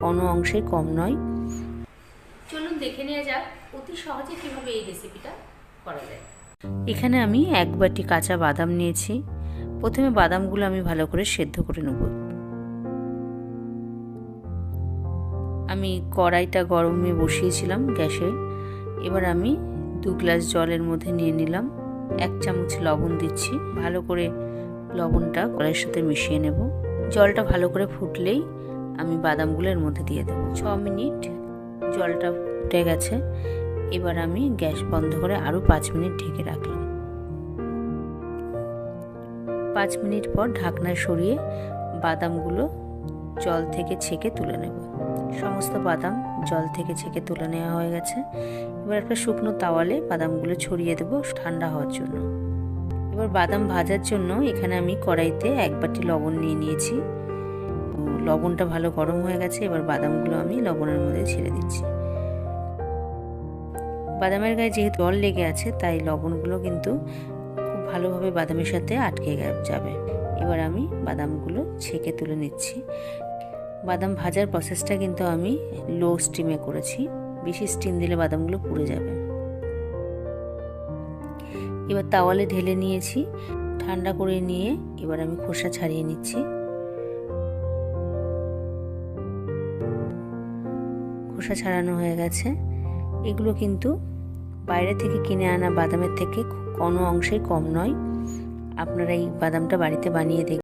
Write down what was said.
কোনো অংশেই কম নয়। চলুন দেখে নেওয়া যাক অতি সহজে কিভাবে এই রেসিপিটা করা যায়। এখানে আমি 1 বাটি কাঁচা বাদাম নিয়েছি। প্রথমে বাদামগুলো আমি ভালো করে সেদ্ধ করে নেব। আমি কড়াইটা গরমে বসিয়েছিলাম গ্যাসে। এবার আমি 2 গ্লাস জলের মধ্যে নিয়ে নিলাম। 1 চামচ লবণ দিচ্ছি। ভালো করে লবণটা কড়াইয়ের সাথে মিশিয়ে নেব। জলটা ভালো করে ফুটলেই আমি বাদামগুলো এর মধ্যে দিয়ে দেবো। 6 মিনিট জলটা ফুটে গেছে। এবার আমি গ্যাস বন্ধ করে আরও 5 মিনিট ঢেকে রাখলাম। 5 মিনিট পর ঢাকনা সরিয়ে বাদামগুলো জল থেকে ছেঁকে তুলে নেব। সমস্ত বাদাম জল থেকে ছেঁকে তুলে নেওয়া হয়ে গেছে। এবার একটা শুকনো তাওয়ালে বাদামগুলো ছড়িয়ে দেবো ঠান্ডা হওয়ার জন্য। এবার বাদাম ভাজার জন্য এখানে আমি কড়াইতে 1 বাটি লবণ নিয়ে নিয়েছি। লবণটা ভালো গরম হয়ে গেছে। এবার বাদামগুলো আমি লবণের মধ্যে ছেড়ে দিচ্ছি। বাদামের গায়ে যেহেতু জল লেগে আছে তাই লবণগুলো কিন্তু খুব ভালোভাবে বাদামের সাথে আটকে যাবে। এবার আমি বাদামগুলো ছেঁকে তুলে নিচ্ছি। বাদাম ভাজার প্রসেসটা কিন্তু আমি লো স্টিমে করেছি। বেশি স্টিম দিলে বাদামগুলো পুড়ে যাবে। এবার তাওয়ালে ঢেলে নিয়েছি। ঠান্ডা করে নিয়ে এবার আমি খোসা ছাড়িয়ে নিচ্ছি। খোসা ছাড়ানো হয়ে গেছে। এগুলো কিন্তু বাইরে থেকে কিনে আনা বাদামের থেকে কোনো অংশেই কম নয়। আপনারা এই বাদামটা বাড়িতে বানিয়ে দেখবেন।